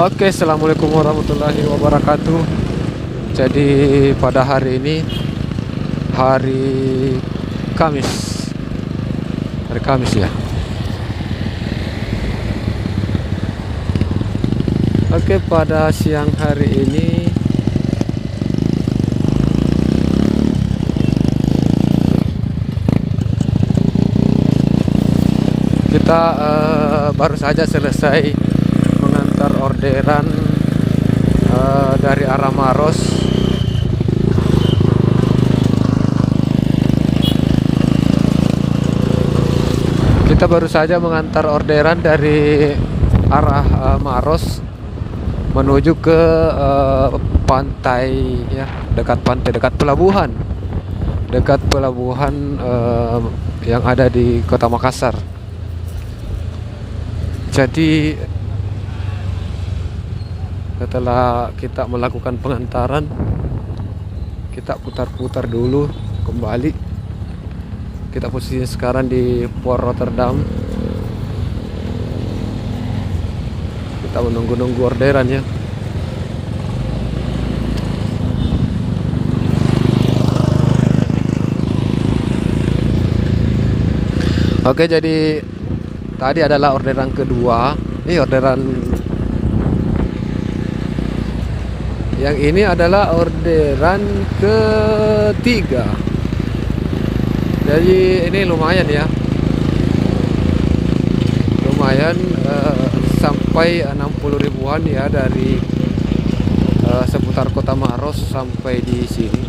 Oke, assalamualaikum warahmatullahi wabarakatuh. Jadi pada hari ini hari Kamis, hari Kamis ya. Oke, pada siang hari ini kita baru saja selesai mengantar orderan dari arah Maros. Kita baru saja mengantar orderan dari arah Maros menuju ke pantai ya, dekat pantai, dekat pelabuhan yang ada di Kota Makassar. Jadi setelah kita melakukan pengantaran, kita putar-putar dulu kembali. Kita posisi sekarang di Port Rotterdam. Kita menunggu-nunggu orderan ya. Oke, jadi tadi adalah orderan kedua. Yang ini adalah orderan ketiga. Jadi ini lumayan ya. Lumayan sampai 60 ribuan ya dari seputar Kota Maros sampai di sini.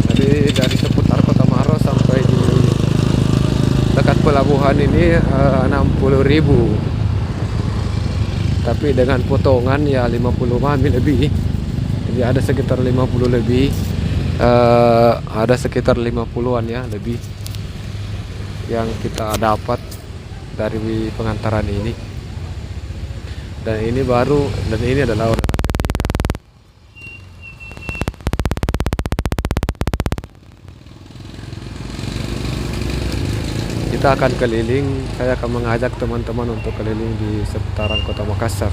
Jadi dari seputar Kota Maros sampai di dekat pelabuhan ini 60.000. Tapi dengan potongan ya 50 mami lebih. Jadi ada sekitar 50 lebih. Ada sekitar 50-an ya lebih yang kita dapat dari pengantaran ini. Dan ini adalah orderan ketiga. Kita akan keliling, saya akan mengajak teman-teman untuk keliling di seputaran Kota Makassar.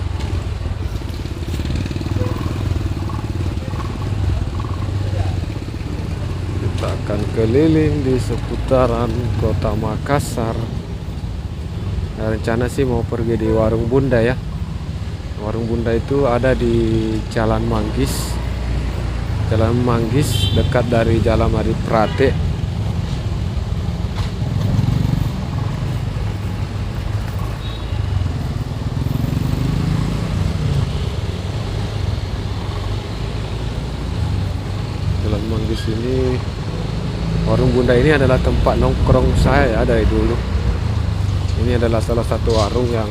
Kita akan keliling di seputaran Kota Makassar. Nah, rencana sih mau pergi di Warung Bunda ya. Warung Bunda itu ada di Jalan Manggis. Jalan Manggis dekat dari Jalan Mari Prate. Jalan Manggis ini, Warung Bunda ini adalah tempat nongkrong saya ya dari dulu. Ini adalah salah satu warung yang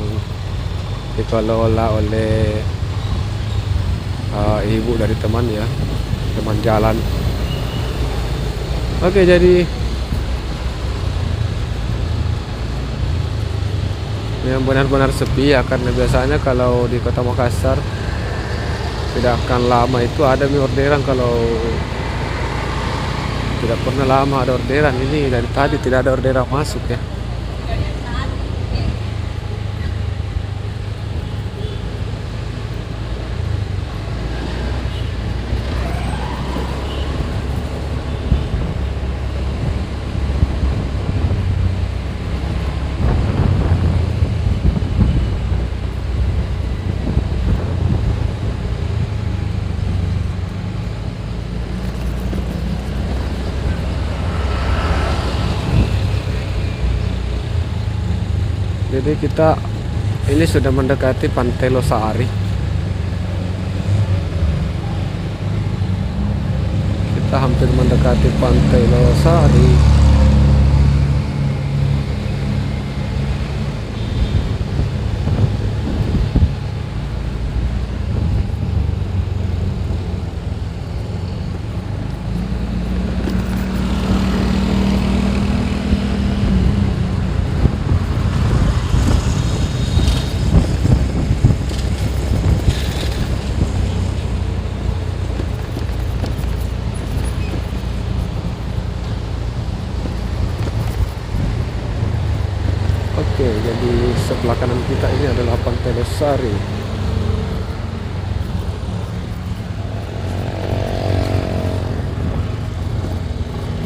dikelola oleh ibu dari teman ya, teman jalan. Oke, jadi yang benar-benar sepi ya, karena biasanya kalau di Kota Makassar tidak akan lama itu ada orderan. Kalau tidak pernah lama ada orderan, ini dari tadi tidak ada orderan masuk ya. Jadi kita ini sudah mendekati Pantai Losari. Kita hampir mendekati Pantai Losari. Oke, jadi sebelah kanan kita ini adalah Pantai Losari.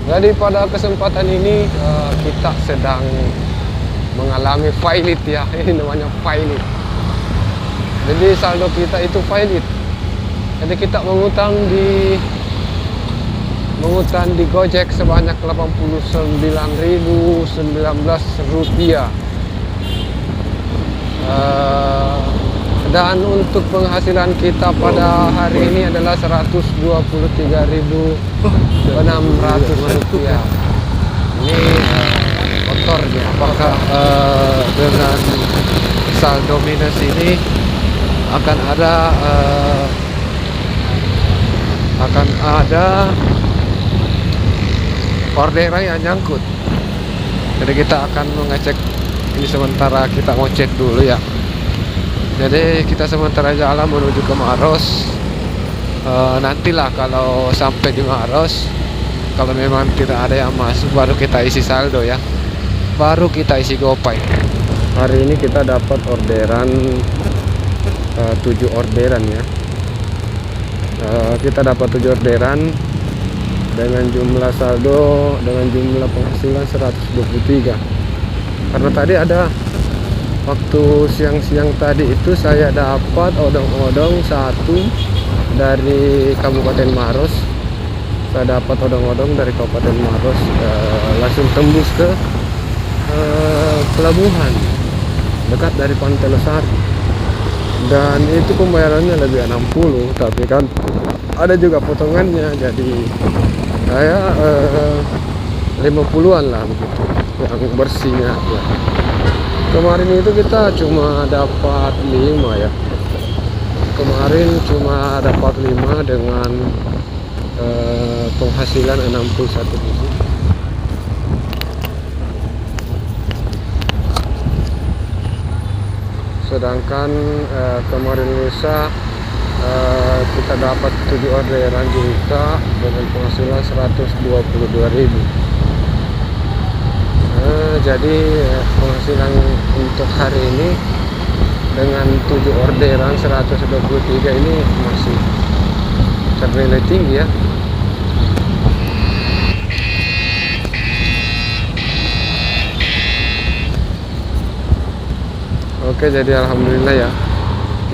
Jadi pada kesempatan ini kita sedang mengalami violet ya. Ini namanya violet. Jadi saldo kita itu violet. Jadi kita mengutang di Gojek sebanyak 89.019 rupiah. Dan untuk penghasilan kita pada hari ini adalah 123.600 rupiah. Ini motornya. Apakah dengan saldo minus ini akan ada orderan yang nyangkut? Jadi kita akan mengecek ini, sementara kita mau cek dulu ya. Jadi kita sementara jalan menuju ke Maros. Nantilah kalau sampai di Maros, kalau memang tidak ada yang masuk, baru kita isi saldo ya, baru kita isi GoPay. Hari ini kita dapat orderan 7 orderan ya. Kita dapat 7 orderan dengan jumlah saldo, dengan jumlah penghasilan 123. Karena tadi ada waktu siang-siang tadi itu saya dapat odong-odong 1 dari Kabupaten Maros. Saya dapat odong-odong dari Kabupaten Maros, langsung tembus ke pelabuhan dekat dari Pantai Losari. Dan itu pembayarannya lebih 60, tapi kan ada juga potongannya, jadi saya 50-an lah begitu yang bersihnya ya. Kemarin itu kita cuma dapat 5 ya. Kemarin cuma dapat 5 dengan penghasilan 61.000. Sedangkan kemarin lusa kita dapat 7 orderan juga dengan penghasilan 122.000. Jadi penghasilan untuk hari ini dengan 7 orderan 123 ini masih ternilai tinggi ya. Oke, jadi alhamdulillah ya,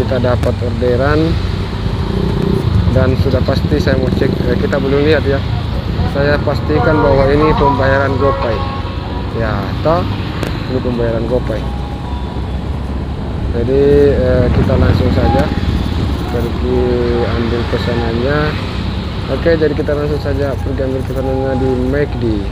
kita dapat orderan dan sudah pasti saya mau cek, kita belum lihat ya. Saya pastikan bahwa ini pembayaran GoPay. Ya, toh ini pembayaran GoPay. Jadi kita langsung saja pergi ambil pesanannya. Oke, jadi kita langsung saja pergi ambil pesanannya di McD.